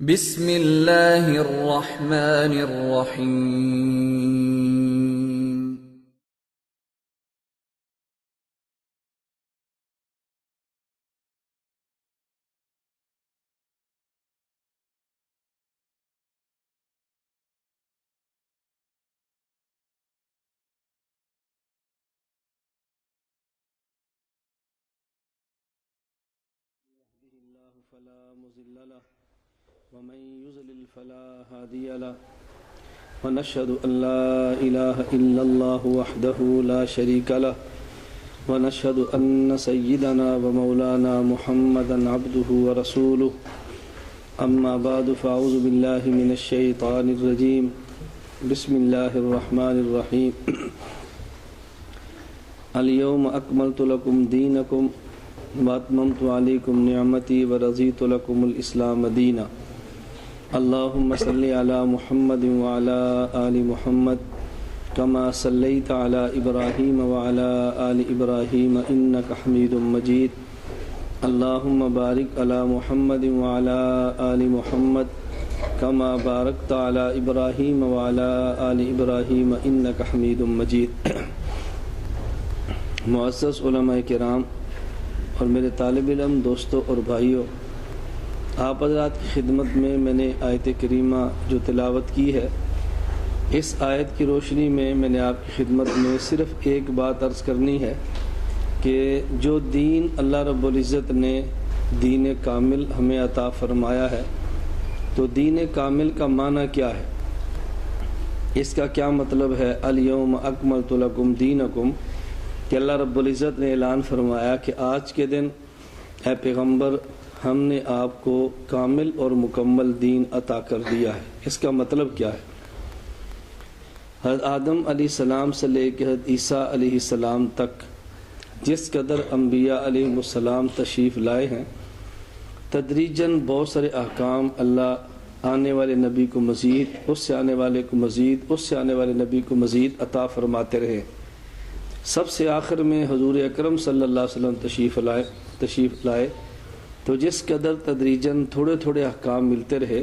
بسم اللہ الرحمن الرحیم۔ فلا مضل له ومن يضلل فلا هادي له ونشهد أن لا إله إلا الله وحده لا شريك له ونشهد أن سيدنا ومولانا محمدا عبده ورسوله أما بعد فأعوذ بالله من الشيطان الرجيم بسم الله الرحمن الرحيم اليوم أكملت لكم دينكم واتممت علیکم نعمتی ورضیت لکم الاسلام دینا اللہم صلی علی محمد وعلی آل محمد کما صلیت علی ابراہیم وعلی آل ابراہیم انک حمید مجید اللہم بارک علی محمد وعلی آل محمد کما بارکت علی ابراہیم وعلی آل ابراہیم انک حمید مجید۔ معزز علماء کرام اور میرے طالب علم دوستوں اور بھائیوں، آپ حضرات کی خدمت میں نے آیت کریمہ جو تلاوت کی ہے، اس آیت کی روشنی میں نے آپ کی خدمت میں صرف ایک بات عرض کرنی ہے کہ جو دین اللہ رب العزت نے دین کامل ہمیں عطا فرمایا ہے، تو دین کامل کا معنی کیا ہے، اس کا کیا مطلب ہے؟ الیوم اکملت لکم دینکم، کہ اللہ رب العزت نے اعلان فرمایا کہ آج کے دن اے پیغمبر ہم نے آپ کو کامل اور مکمل دین عطا کر دیا ہے۔ اس کا مطلب کیا ہے؟ حضرت آدم علیہ السلام سے لے کے حضرت عیسیٰ علیہ السلام تک جس قدر انبیاء علیہ السلام تشریف لائے ہیں، تدریجاً بہت سارے احکام اللہ آنے والے نبی کو مزید، اس سے آنے والے کو مزید، اس سے آنے والے نبی کو مزید عطا فرماتے رہے۔ سب سے آخر میں حضور اکرم صلی اللہ علیہ وسلم تشریف لائے تو جس قدر تدریجاً تھوڑے تھوڑے احکام ملتے رہے،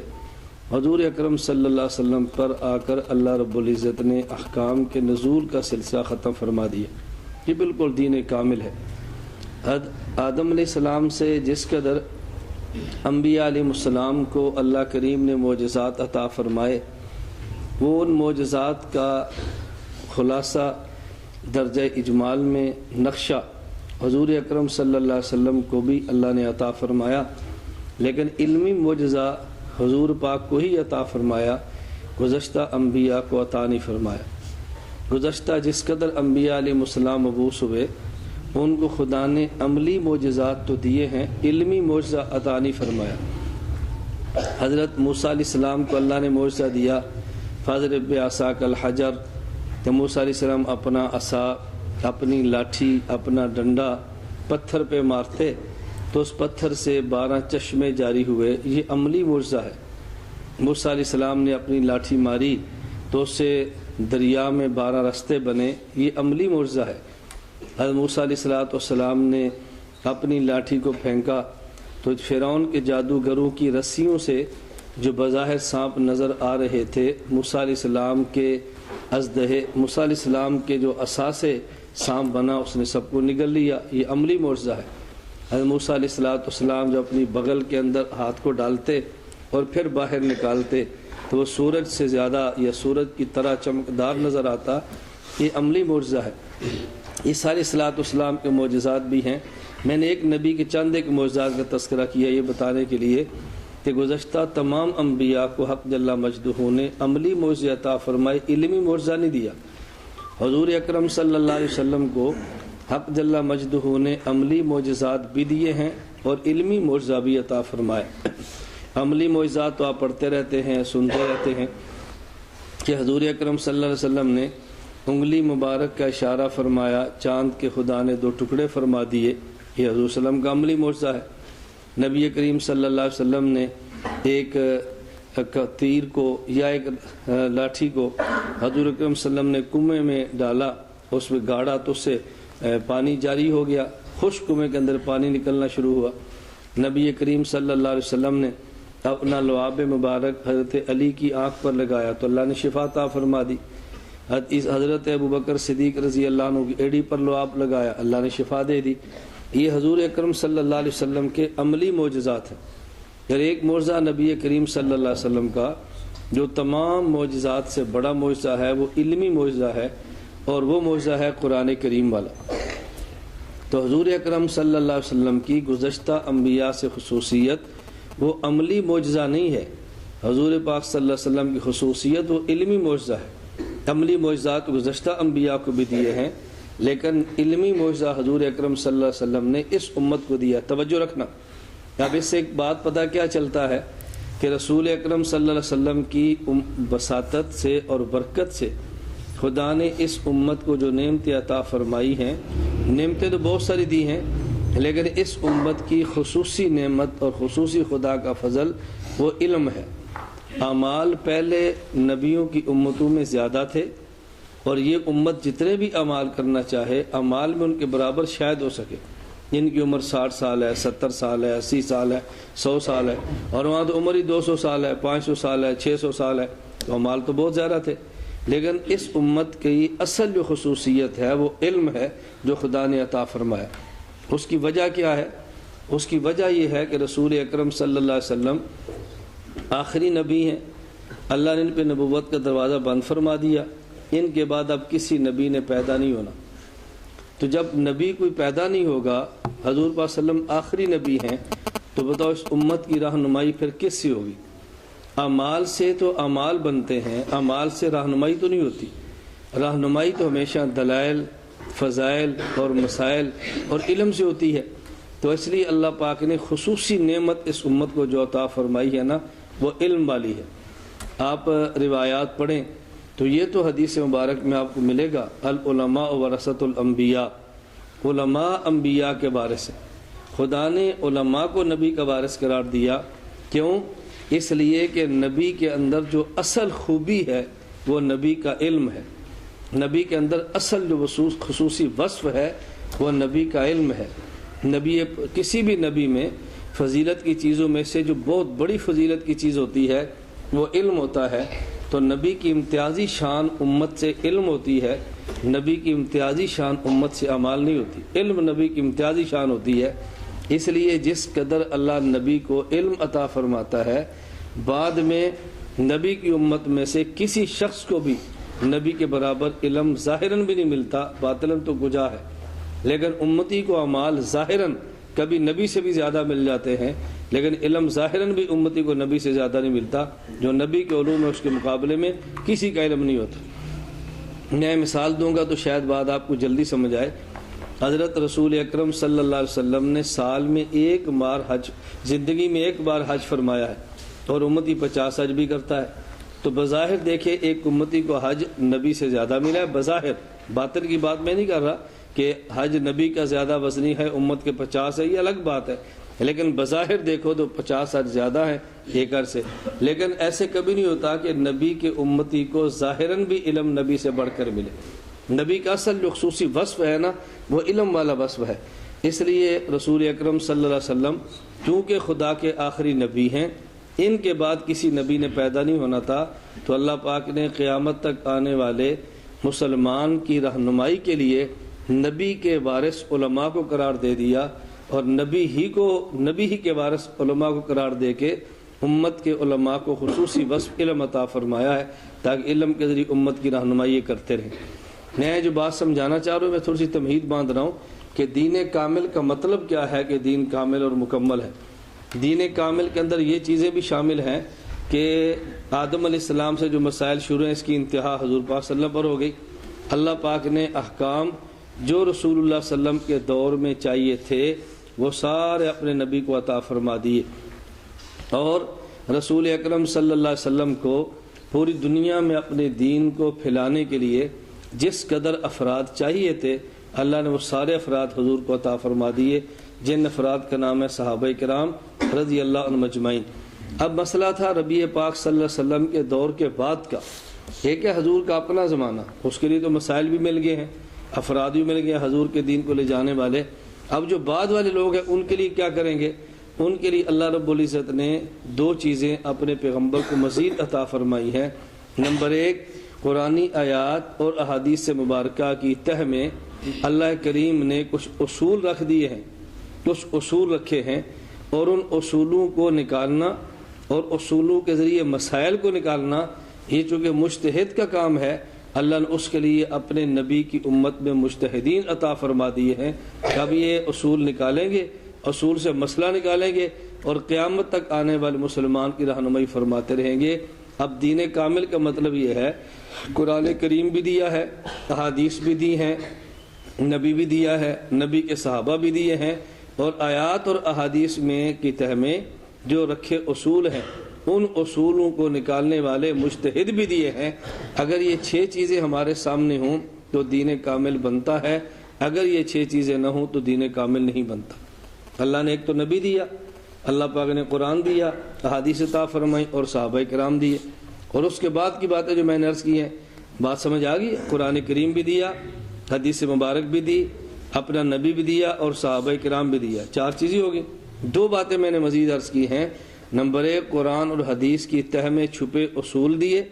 حضور اکرم صلی اللہ علیہ وسلم پر آ کر اللہ رب العزت نے احکام کے نزول کا سلسلہ ختم فرما دیا۔ یہ بالکل دین کامل ہے۔ آدم علیہ السلام سے جس قدر انبیاء علیہ السلام کو اللہ کریم نے معجزات عطا فرمائے، وہ ان معجزات کا خلاصہ درجہ اجمال میں نقشہ حضور اکرم صلی اللہ علیہ وسلم کو بھی اللہ نے عطا فرمایا، لیکن علمی معجزہ حضور پاک کو ہی عطا فرمایا، گزشتہ انبیاء کو عطا نہیں فرمایا۔ گزشتہ جس قدر انبیاء علیہ السلام مبعوث ہوئے، ان کو خدا نے عملی معجزات تو دیے ہیں، علمی معجزہ عطا نہیں فرمایا۔ حضرت موسیٰ علیہ السلام کو اللہ نے معجزہ دیا، فاضرب بعصاک الحجر، کہ موسیٰ علیہ السلام اپنا عصا، اپنی لاٹھی، اپنا ڈنڈا پتھر پہ مارتے تو اس پتھر سے 12 چشمے جاری ہوئے۔ یہ عملی معجزہ ہے۔ موسیٰ علیہ السلام نے اپنی لاٹھی ماری تو اس سے دریا میں 12 رستے بنے۔ یہ عملی معجزہ ہے۔ حضرت موسیٰ علیہ السلام نے اپنی لاٹھی کو پھینکا تو فرعون کے جادوگروں کی رسیوں سے جو بظاہر سانپ نظر آ رہے تھے، موسیٰ علیہ السلام کے موسیٰ علیہ السلام کے جو عصا سے سانپ بنا، اس نے سب کو نگل لیا۔ یہ عملی معجزہ ہے۔ حضرت موسیٰ علیہ السلام جو اپنی بغل کے اندر ہاتھ کو ڈالتے اور پھر باہر نکالتے تو وہ سورج سے زیادہ یا سورج کی طرح چمکدار نظر آتا۔ یہ عملی معجزہ ہے۔ یہ سارے السلام کے معجزات بھی ہیں۔ میں نے ایک نبی کے چند ایک معجزات کا تذکرہ کیا یہ بتانے کے لیے کہ گزشتہ تمام انبیاء کو حق جل مجدہ نے عملی معجزہ عطا فرمائے، علمی معجزہ نہیں دیا۔ حضور اکرم صلی اللہ علیہ وسلم کو حق جل مجدہ نے عملی معجزات بھی دیے ہیں اور علمی معجزہ بھی عطا فرمائے۔ عملی معجزات تو آپ پڑھتے رہتے ہیں، سنتے رہتے ہیں کہ حضور اکرم صلی اللہ علیہ وسلم نے انگلی مبارک کا اشارہ فرمایا، چاند کے خدا نے 2 ٹکڑے فرما دیے۔ یہ حضور صلی اللہ علیہ وسلم کا عملی معجزہ ہے۔ نبی کریم صلی اللہ علیہ وسلم نے ایک تیر کو یا ایک لاٹھی کو حضور اکرم صلی اللہ علیہ وسلم نے کنویں میں ڈالا، اس میں گاڑا تو اس سے پانی جاری ہو گیا، خشک کنویں کے اندر پانی نکلنا شروع ہوا۔ نبی کریم صلی اللہ علیہ وسلم نے اپنا لعاب مبارک حضرت علی کی آنکھ پر لگایا تو اللہ نے شفا عطا فرما دی۔ حضرت ابوبکر صدیق رضی اللہ عنہ کی ایڑی پر لعاب لگایا، اللہ نے شفا دے دی۔ یہ حضور اکرم صلی اللہ علیہ وسلم کے عملی معجزات ہیں۔ پھر ایک معجزہ نبی کریم صلی اللہ علیہ وسلم کا جو تمام معجزات سے بڑا معجزہ ہے وہ علمی معجزہ ہے، اور وہ معجزہ ہے قرآن کریم والا۔ تو حضور اکرم صلی اللہ علیہ وسلم کی گزشتہ انبیاء سے خصوصیت وہ عملی معجزہ نہیں ہے، حضور پاک صلی اللہ علیہ وسلم کی خصوصیت وہ علمی معجزہ ہے۔ عملی معجزات گزشتہ انبیاء کو بھی دیے ہیں، لیکن علمی معجزہ حضور اکرم صلی اللہ علیہ وسلم نے اس امت کو دیا۔ توجہ رکھنا، اب اس سے ایک بات پتہ کیا چلتا ہے کہ رسول اکرم صلی اللہ علیہ وسلم کی بساطت سے اور برکت سے خدا نے اس امت کو جو نعمتیں عطا فرمائی ہیں، نعمتیں تو بہت ساری دی ہیں، لیکن اس امت کی خصوصی نعمت اور خصوصی خدا کا فضل وہ علم ہے۔ اعمال پہلے نبیوں کی امتوں میں زیادہ تھے، اور یہ امت جتنے بھی اعمال کرنا چاہے اعمال میں ان کے برابر شاید ہو سکے۔ جن کی عمر 60 سال ہے، 70 سال ہے، 80 سال ہے، 100 سال ہے، اور وہاں تو عمر ہی 200 سال ہے، 500 سال ہے، 600 سال ہے، تو اعمال تو بہت زیادہ تھے۔ لیکن اس امت کی اصل جو خصوصیت ہے وہ علم ہے جو خدا نے عطا فرمایا۔ اس کی وجہ کیا ہے؟ اس کی وجہ یہ ہے کہ رسول اکرم صلی اللہ علیہ وسلم آخری نبی ہیں، اللہ نے ان پہ نبوت کا دروازہ بند فرما دیا، ان کے بعد اب کسی نبی نے پیدا نہیں ہونا۔ تو جب نبی کوئی پیدا نہیں ہوگا، حضور پاک صلی اللہ علیہ وسلم آخری نبی ہیں، تو بتاؤ اس امت کی رہنمائی پھر کس سے ہوگی؟ اعمال سے تو اعمال بنتے ہیں، اعمال سے رہنمائی تو نہیں ہوتی۔ رہنمائی تو ہمیشہ دلائل، فضائل اور مسائل اور علم سے ہوتی ہے۔ تو اس لیے اللہ پاک نے خصوصی نعمت اس امت کو جو عطا فرمائی ہے نا، وہ علم والی ہے۔ آپ روایات پڑھیں تو یہ تو حدیث مبارک میں آپ کو ملے گا، العلماء ورثۃ الانبیاء، علماء انبیاء کے وارث ہیں۔ خدا نے علماء کو نبی کا وارث قرار دیا، کیوں؟ اس لیے کہ نبی کے اندر جو اصل خوبی ہے وہ نبی کا علم ہے۔ نبی کے اندر اصل جو خصوصی وصف ہے وہ نبی کا علم ہے۔ نبی کسی بھی نبی میں فضیلت کی چیزوں میں سے جو بہت بڑی فضیلت کی چیز ہوتی ہے وہ علم ہوتا ہے۔ تو نبی کی امتیازی شان امت سے علم ہوتی ہے، نبی کی امتیازی شان امت سے اعمال نہیں ہوتی۔ علم نبی کی امتیازی شان ہوتی ہے۔ اس لیے جس قدر اللہ نبی کو علم عطا فرماتا ہے، بعد میں نبی کی امت میں سے کسی شخص کو بھی نبی کے برابر علم ظاہراً بھی نہیں ملتا، باطلاً تو گجا ہے۔ لیکن امتی کو اعمال ظاہراً کبھی نبی سے بھی زیادہ مل جاتے ہیں، لیکن علم ظاہراً بھی امتی کو نبی سے زیادہ نہیں ملتا۔ جو نبی کے علوم ہے اس کے مقابلے میں کسی کا علم نہیں ہوتا۔ میں مثال دوں گا تو شاید بات آپ کو جلدی سمجھ آئے۔ حضرت رسول اکرم صلی اللہ علیہ وسلم نے سال میں ایک بار حج، زندگی میں ایک بار حج فرمایا ہے، اور امتی 50 حج بھی کرتا ہے۔ تو بظاہر دیکھیں ایک امتی کو حج نبی سے زیادہ ملا ہے، بظاہر، باطن کی بات میں نہیں کر رہا کہ حج نبی کا زیادہ وزنی ہے، امت کے 50 ہے، یہ الگ بات ہے، لیکن بظاہر دیکھو تو 50 حج زیادہ ہے ایک عرص سے۔ لیکن ایسے کبھی نہیں ہوتا کہ نبی کے امتی کو ظاہراً بھی علم نبی سے بڑھ کر ملے۔ نبی کا اصل جو خصوصی وصف ہے نا وہ علم والا وصف ہے۔ اس لیے رسول اکرم صلی اللہ علیہ وسلم چونکہ خدا کے آخری نبی ہیں، ان کے بعد کسی نبی نے پیدا نہیں ہونا تھا، تو اللہ پاک نے قیامت تک آنے والے مسلمان کی رہنمائی کے لیے نبی کے وارث علماء کو قرار دے دیا، اور نبی ہی کے وارث علماء کو قرار دے کے امت کے علماء کو خصوصی وصف علم عطا فرمایا ہے، تاکہ علم کے ذریعے امت کی رہنمائی کرتے رہیں۔ میں جو بات سمجھانا چاہ رہا ہوں، میں تھوڑی سی تمہید باندھ رہا ہوں کہ دین کامل کا مطلب کیا ہے، کہ دین کامل اور مکمل ہے۔ دین کامل کے اندر یہ چیزیں بھی شامل ہیں کہ آدم علیہ السلام سے جو مسائل شروع ہیں اس کی انتہا حضور پاک صلی اللہ علیہ وسلم پر ہو گئی۔ اللہ پاک نے احکام جو رسول اللہ صلی اللہ علیہ وسلم کے دور میں چاہیے تھے وہ سارے اپنے نبی کو عطا فرما دیے، اور رسول اکرم صلی اللہ علیہ وسلم کو پوری دنیا میں اپنے دین کو پھیلانے کے لیے جس قدر افراد چاہیے تھے، اللہ نے وہ سارے افراد حضور کو عطا فرما دیے، جن افراد کا نام ہے صحابہ کرام رضی اللہ عنہم اجمعین۔ اب مسئلہ تھا ربی پاک صلی اللہ علیہ وسلم کے دور کے بعد کا، ایک ہے حضور کا اپنا زمانہ، اس کے لیے تو مسائل بھی مل گئے ہیں، افراد بھی مل گئے ہیں حضور کے دین کو لے جانے والے۔ اب جو بعد والے لوگ ہیں ان کے لیے کیا کریں گے؟ ان کے لیے اللہ رب العزت نے دو چیزیں اپنے پیغمبر کو مزید عطا فرمائی ہیں۔ نمبر ایک، قرآنی آیات اور احادیث مبارکہ کی تہ میں اللہ کریم نے کچھ اصول رکھ دیے ہیں، کچھ اصول رکھے ہیں، اور ان اصولوں کو نکالنا اور اصولوں کے ذریعے مسائل کو نکالنا، یہ چونکہ مجتہد کا کام ہے، اللہ نے اس کے لیے اپنے نبی کی امت میں مجتہدین عطا فرما دیے ہیں۔ کب یہ اصول نکالیں گے، اصول سے مسئلہ نکالیں گے اور قیامت تک آنے والے مسلمان کی رہنمائی فرماتے رہیں گے۔ اب دین کامل کا مطلب یہ ہے، قرآن کریم بھی دیا ہے، احادیث بھی دی ہیں، نبی بھی دیا ہے، نبی کے صحابہ بھی دیے ہیں، اور آیات اور احادیث میں کی تہ میں جو رکھے اصول ہیں ان اصولوں کو نکالنے والے مجتہد بھی دیے ہیں۔ اگر یہ 6 چیزیں ہمارے سامنے ہوں تو دین کامل بنتا ہے، اگر یہ 6 چیزیں نہ ہوں تو دین کامل نہیں بنتا۔ اللہ نے ایک تو نبی دیا، اللہ پاک نے قرآن دیا، احادیث عطا فرمائی اور صحابہ کرام دیے، اور اس کے بعد کی باتیں جو میں نے عرض کی ہیں، بات سمجھ آ گئی؟ قرآن کریم بھی دیا، حدیث مبارک بھی دی، اپنا نبی بھی دیا اور صحابہ کرام بھی دیا، 4 چیزیں ہوگی۔ 2 باتیں میں نے مزید عرض کی ہیں۔ نمبر 1، قرآن اور حدیث کی تہ میں چھپے اصول دیے،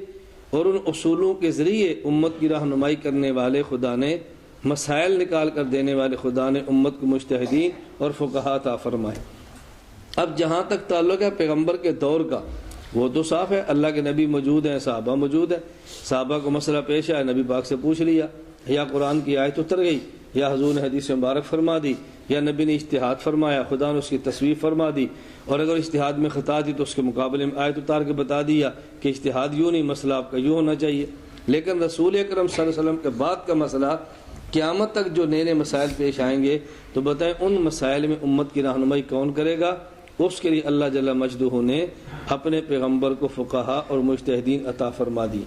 اور ان اصولوں کے ذریعے امت کی رہنمائی کرنے والے خدا نے، مسائل نکال کر دینے والے خدا نے امت کو مجتہدین اور فقہاء عطا فرمائے۔ اب جہاں تک تعلق ہے پیغمبر کے دور کا، وہ تو صاف ہے، اللہ کے نبی موجود ہیں، صحابہ موجود ہیں، صحابہ کو مسئلہ پیش آیا، نبی پاک سے پوچھ لیا، یا قرآن کی آیت اتر گئی، یا حضور نے حدیث مبارک فرما دی، یا نبی نے اجتہاد فرمایا، خدا نے اس کی تصویر فرما دی، اور اگر اجتہاد میں خطا دی تو اس کے مقابلے میں آیت اتار کے بتا دیا کہ اجتہاد یوں نہیں، مسئلہ آپ کا یوں ہونا چاہیے۔ لیکن رسول اکرم صلی اللہ علیہ وسلم کے بعد کا مسئلہ، قیامت تک جو نئے نئے مسائل پیش آئیں گے تو بتائیں ان مسائل میں امت کی رہنمائی کون کرے گا؟ اس کے لیے اللہ جل مجدہ نے اپنے پیغمبر کو فقہاء اور مجتہدین عطا فرما دی۔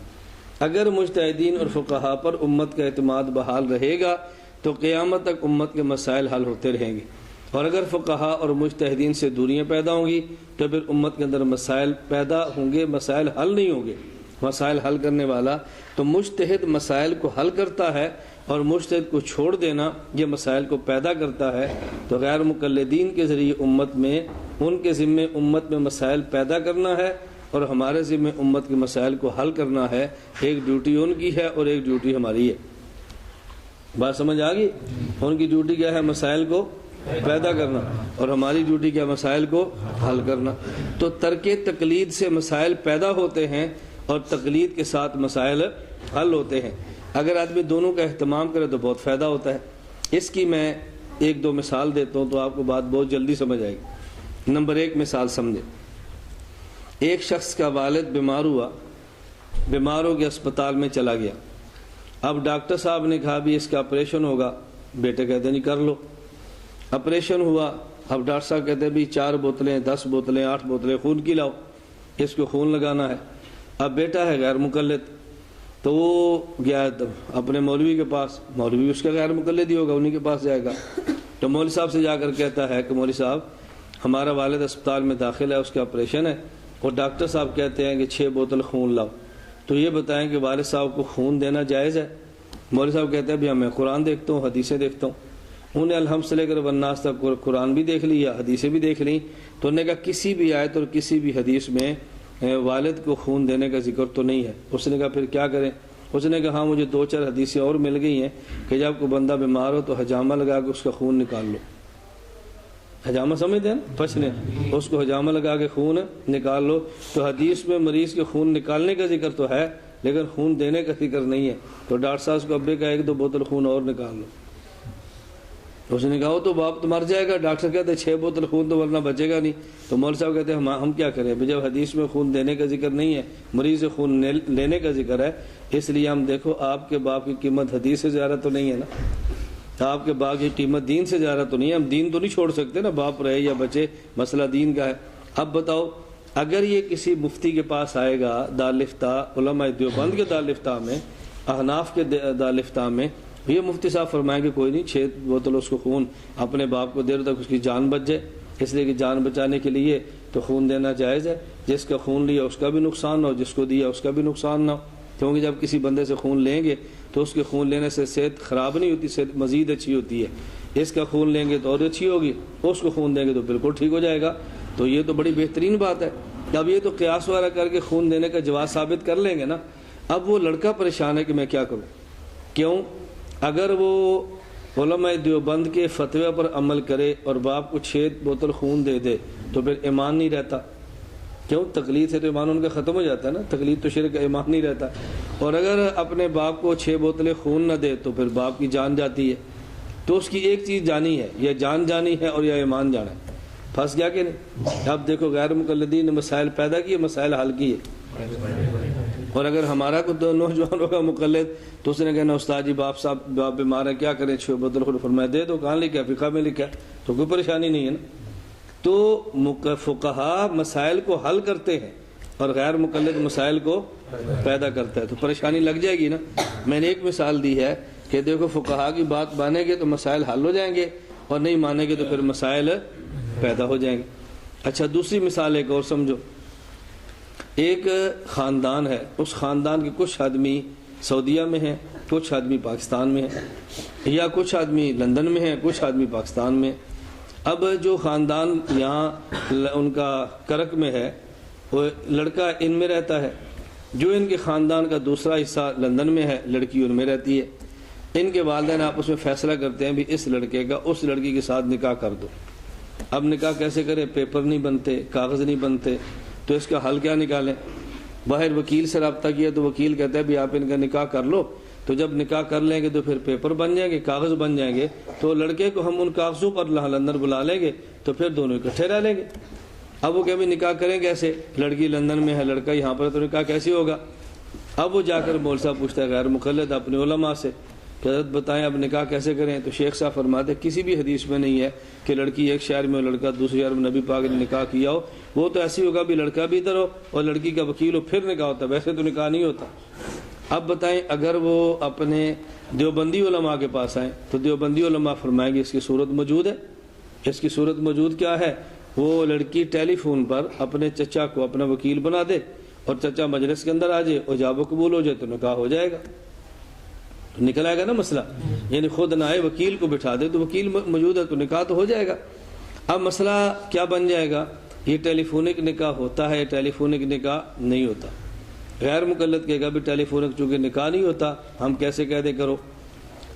اگر مجتہدین اور فقہاء پر امت کا اعتماد بحال رہے گا تو قیامت تک امت کے مسائل حل ہوتے رہیں گے، اور اگر فقہاء اور مجتہدین سے دوریاں پیدا ہوں گی تو پھر امت کے اندر مسائل پیدا ہوں گے، مسائل حل نہیں ہوں گے۔ مسائل حل کرنے والا تو مجتہد مسائل کو حل کرتا ہے، اور مجتہد کو چھوڑ دینا یہ مسائل کو پیدا کرتا ہے۔ تو غیر مقلدین کے ذریعے امت میں، ان کے ذمے امت میں مسائل پیدا کرنا ہے، اور ہمارے ذمے امت کے مسائل کو حل کرنا ہے۔ ایک ڈیوٹی ان کی ہے اور ایک ڈیوٹی ہماری ہے۔ بات سمجھ آ گئی؟ ان کی ڈیوٹی کیا ہے؟ مسائل کو پیدا کرنا، اور ہماری ڈیوٹی کیا؟ مسائل کو حل کرنا۔ تو ترک تقلید سے مسائل پیدا ہوتے ہیں اور تقلید کے ساتھ مسائل حل ہوتے ہیں۔ اگر آدمی دونوں کا اہتمام کرے تو بہت فائدہ ہوتا ہے۔ اس کی میں 1-2 مثال دیتا ہوں تو آپ کو بات بہت جلدی سمجھ آئے گی۔ نمبر 1 مثال سمجھے، ایک شخص کا والد بیمار ہوا، بیمار ہو کے اسپتال میں چلا گیا۔ اب ڈاکٹر صاحب نے کہا بھی اس کا آپریشن ہوگا، بیٹے کہتے ہیں نہیں کر لو۔ آپریشن ہوا، اب ڈاکٹر صاحب کہتے ہیں بھی 4 بوتلیں 10 بوتلیں 8 بوتلیں خون کی لاؤ، اس کو خون لگانا ہے۔ اب بیٹا ہے غیر مقلد، تو وہ گیا اپنے مولوی کے پاس، مولوی اس کا غیر مقلد ہی ہوگا، انہی کے پاس جائے گا۔ تو مولوی صاحب سے جا کر کہتا ہے کہ مولوی صاحب ہمارا والد اسپتال میں داخل ہے، اس کا آپریشن ہے، اور ڈاکٹر صاحب کہتے ہیں کہ 6 بوتل خون لاؤ، تو یہ بتائیں کہ والد صاحب کو خون دینا جائز ہے؟ مولوی صاحب کہتے ہیں بھی میں قرآن دیکھتا ہوں، حدیثیں دیکھتا ہوں۔ انہوں نے الحمد سے لے کر والناس تک قرآن بھی دیکھ لیا، حدیثیں بھی دیکھ لیں، تو انہوں نے کہا کسی بھی آیت اور کسی بھی حدیث میں والد کو خون دینے کا ذکر تو نہیں ہے۔ اس نے کہا پھر کیا کریں؟ اس نے کہا ہاں مجھے 2-4 حدیثیں اور مل گئی ہیں کہ جب کوئی بندہ بیمار ہو تو حجامہ لگا کے اس کا خون نکال لو۔ حجامہ سمجھتے ہیں نا؟ پھنسنے، اس کو حجامہ لگا کے خون نکال لو۔ تو حدیث میں مریض کے خون نکالنے کا ذکر تو ہے لیکن خون دینے کا ذکر نہیں ہے۔ تو ڈاکٹر صاحب کو ابے کا 1-2 بوتل خون اور نکال لو۔ اس نے کہا وہ تو باپ تو مر جائے گا، ڈاکٹر کہتے ہیں 6 بوتل خون تو ورنہ بچے گا نہیں۔ تو مولوی صاحب کہتے ہیں ہم کیا کریں؟ جب حدیث میں خون دینے کا ذکر نہیں ہے، مریض سے خون لینے کا ذکر ہے، اس لیے ہم دیکھو آپ کے باپ کی قیمت حدیث سے زیادہ تو نہیں ہے نا، آپ کے باپ کی قیمت دین سے زیادہ تو نہیں ہے۔ ہم دین تو نہیں چھوڑ سکتے نا، باپ رہے یا بچے، مسئلہ دین کا ہے۔ اب بتاؤ اگر یہ کسی مفتی کے پاس آئے گا دارالفتاح، علماء دیوبند کے دارالفتاح میں، احناف کے دارالفتاح میں، یہ مفتی صاحب فرمائیں کہ کوئی نہیں 6 بوتل اس کو خون اپنے باپ کو دے دو تک اس کی جان بچ جائے، اس لیے کہ جان بچانے کے لیے تو خون دینا جائز ہے۔ جس کا خون لیا اس کا بھی نقصان نہ ہو، جس کو دیا اس کا بھی نقصان نہ ہو۔ کیونکہ جب کسی بندے سے خون لیں گے تو اس کے خون لینے سے صحت خراب نہیں ہوتی، صحت مزید اچھی ہوتی ہے۔ اس کا خون لیں گے تو اور اچھی ہوگی، اس کو خون دیں گے تو بالکل ٹھیک ہو جائے گا۔ تو یہ تو بڑی بہترین بات ہے۔ اب یہ تو قیاس وغیرہ کر کے خون دینے کا جواز ثابت کر لیں گے نا۔ اب وہ لڑکا پریشان ہے کہ میں کیا کروں، کیوں؟ اگر وہ علماء دیوبند کے فتوی پر عمل کرے اور باپ کو 6 بوتل خون دے دے تو پھر ایمان نہیں رہتا، کیوں؟ تقلید سے تو ایمان ان کا ختم ہو جاتا ہے نا، تقلید تو شرک، ایمان نہیں رہتا۔ اور اگر اپنے باپ کو 6 بوتلیں خون نہ دے تو پھر باپ کی جان جاتی ہے۔ تو اس کی ایک چیز جانی ہے، یا جان جانی ہے اور یا ایمان جانا ہے۔ پھنس گیا کہ نہیں؟ اب دیکھو غیر مقلدین نے مسائل پیدا کیے، مسائل حل کیے۔ اور اگر ہمارا کوئی نوجوان ہوگا مقلد تو اس نے کہنا استاد جی باپ بیمار ہے، کیا کریں؟ 6 بوتل خود فرمایا دے دو، کہاں لکھا ہے؟ فقہ میں لکھا ہے، تو کوئی پریشانی نہیں ہے نا۔ تو فقہا مسائل کو حل کرتے ہیں اور غیر مقلد مسائل کو پیدا کرتا ہے، تو پریشانی لگ جائے گی نا۔ میں نے ایک مثال دی ہے کہ دیکھو فقہا کی بات مانیں گے تو مسائل حل ہو جائیں گے، اور نہیں مانیں گے تو پھر مسائل پیدا ہو جائیں گے۔ اچھا دوسری مثال ایک اور سمجھو۔ ایک خاندان ہے، اس خاندان کے کچھ آدمی سعودیہ میں ہیں، کچھ آدمی پاکستان میں ہیں، یا کچھ آدمی لندن میں ہیں، کچھ آدمی پاکستان میں۔ اب جو خاندان یہاں ان کا کرک میں ہے، وہ لڑکا ان میں رہتا ہے، جو ان کے خاندان کا دوسرا حصہ لندن میں ہے، لڑکی ان میں رہتی ہے۔ ان کے والدین آپس میں فیصلہ کرتے ہیں بھی اس لڑکے کا اس لڑکی کے ساتھ نکاح کر دو۔ اب نکاح کیسے کرے؟ پیپر نہیں بنتے، کاغذ نہیں بنتے، تو اس کا حل کیا نکالیں؟ باہر وکیل سے رابطہ کیا تو وکیل کہتا ہے بھی آپ ان کا نکاح کر لو، تو جب نکاح کر لیں گے تو پھر پیپر بن جائیں گے، کاغذ بن جائیں گے، تو لڑکے کو ہم ان کاغذوں پر لندن بلا لیں گے، تو پھر دونوں اکٹھے رہ لیں گے۔ اب وہ کہ بھی نکاح کریں کیسے؟ لڑکی لندن میں ہے، لڑکا یہاں پر، تو نکاح کیسے ہوگا؟ اب وہ جا کر مول صاحب پوچھتا ہے غیر مقلد اپنے علماء سے کہ حضرت بتائیں اب نکاح کیسے کریں؟ تو شیخ صاحب فرماتے کسی بھی حدیث میں نہیں ہے کہ لڑکی ایک شہر میں اور لڑکا دوسرے شہر میں نبی پاک نے نکاح کیا ہو۔ وہ تو ایسی ہوگا بھی لڑکا بھی ادھر ہو اور لڑکی کا وکیل ہو پھر نکاح ہوتا ہے، ویسے تو نکاح نہیں ہوتا۔ اب بتائیں اگر وہ اپنے دیوبندی علماء کے پاس آئیں تو دیوبندی علماء فرمائیں گے اس کی صورت موجود ہے۔ اس کی صورت موجود کیا ہے؟ وہ لڑکی ٹیلی فون پر اپنے چچا کو اپنا وکیل بنا دے اور چچا مجلس کے اندر آ جائے، اجاب و قبول ہو جائے تو نکاح ہو جائے گا، نکل آئے گا نا مسئلہ۔ یعنی خود نہ آئے، وکیل کو بٹھا دے تو وکیل موجود ہے تو نکاح تو ہو جائے گا۔ اب مسئلہ کیا بن جائے گا؟ یہ ٹیلی فونک نکاح ہوتا ہے، ٹیلی فونک نکاح نہیں ہوتا۔ غیر مقلد کہے گا بھی ٹیلی فونک چونکہ نکاح نہیں ہوتا ہم کیسے کہہ دیں کرو۔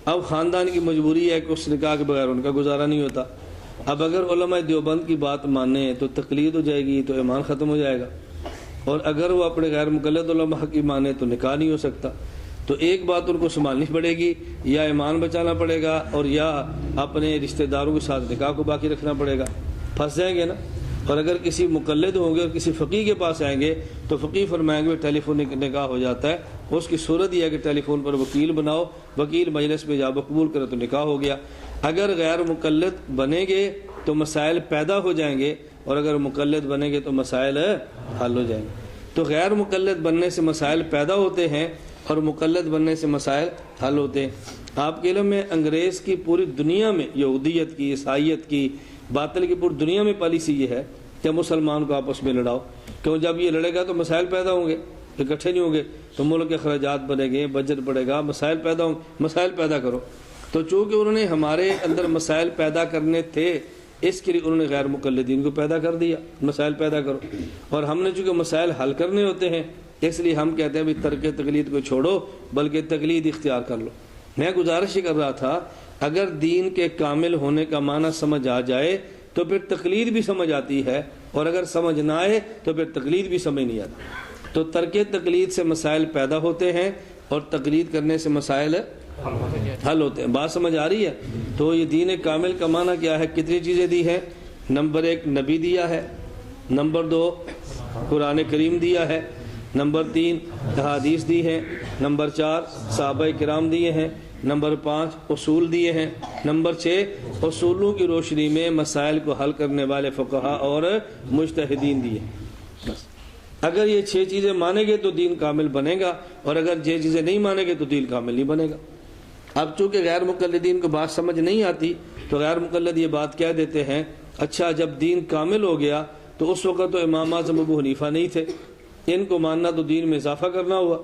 اب خاندان کی مجبوری ہے کہ اس نکاح کے بغیر ان کا گزارا نہیں ہوتا۔ اب اگر علماء دیوبند کی بات مانیں تو تقلید ہو جائے گی، تو ایمان ختم ہو جائے گا، اور اگر وہ اپنے غیر مقلد علماء کی مانیں تو نکاح نہیں ہو سکتا۔ تو ایک بات ان کو سنبھالنی پڑے گی، یا ایمان بچانا پڑے گا اور یا اپنے رشتہ داروں کے ساتھ نکاح کو باقی رکھنا پڑے گا، پھنس جائیں گے نا۔ اور اگر کسی مقلد ہوں گے اور کسی فقیہ کے پاس آئیں گے تو فقیہ فرمائیں گے ٹیلی فون نکاح ہو جاتا ہے، اس کی صورت یہ ہے کہ ٹیلی فون پر وکیل بناؤ، وکیل مجلس میں جاب قبول کرے تو نکاح ہو گیا۔ اگر غیر مقلد بنیں گے تو مسائل پیدا ہو جائیں گے، اور اگر مقلد بنیں گے تو مسائل حل ہو جائیں گے۔ تو غیر مقلد بننے سے مسائل پیدا ہوتے ہیں اور مقلد بننے سے مسائل حل ہوتے ہیں۔ آپ کے علم میں انگریز کی پوری دنیا میں یہودیت کی، عیسائیت کی، باطل کی پوری دنیا میں پالیسی یہ ہے کہ مسلمان کو آپس میں لڑاؤ، کیوں جب یہ لڑے گا تو مسائل پیدا ہوں گے، اکٹھے نہیں ہوں گے تو ملک کے اخراجات بڑھیں گے، بجٹ بڑھے گا، مسائل پیدا ہوں گے، مسائل پیدا کرو۔ تو چونکہ انہوں نے ہمارے اندر مسائل پیدا کرنے تھے اس کے لیے انہوں نے غیر مقلدین کو پیدا کر دیا، مسائل پیدا کرو، اور ہم نے چونکہ مسائل حل کرنے ہوتے ہیں اس لیے ہم کہتے ہیں بھی ترک تقلید کو چھوڑو بلکہ تقلید اختیار کر لو۔ میں گزارش ہی کر رہا تھا اگر دین کے کامل ہونے کا معنی سمجھ آ جائے تو پھر تقلید بھی سمجھ آتی ہے، اور اگر سمجھ نہ آئے تو پھر تقلید بھی سمجھ نہیں آتی۔ تو ترک تقلید سے مسائل پیدا ہوتے ہیں اور تقلید کرنے سے مسائل حل ہوتے ہیں۔ بات سمجھ آ رہی ہے؟ تو یہ دین کامل کا معنی کیا ہے؟ کتنی چیزیں دی ہیں؟ نمبر 1 نبی دیا ہے، نمبر 2 قرآن کریم دیا ہے، نمبر 3 احادیث دی ہیں، نمبر 4 صحابہ کرام دیے ہیں، نمبر 5 اصول دیے ہیں، نمبر 6 اصولوں کی روشنی میں مسائل کو حل کرنے والے فقہا اور مجتہدین دیے۔ بس اگر یہ 6 چیزیں مانیں گے تو دین کامل بنے گا، اور اگر یہ چیزیں نہیں مانیں گے تو دین کامل نہیں بنے گا۔ اب چونکہ غیر مقلدین کو بات سمجھ نہیں آتی تو غیر مقلد یہ بات کہہ دیتے ہیں اچھا جب دین کامل ہو گیا تو اس وقت تو امام اعظم ابو حنیفہ نہیں تھے، ان کو ماننا تو دین میں اضافہ کرنا ہوا،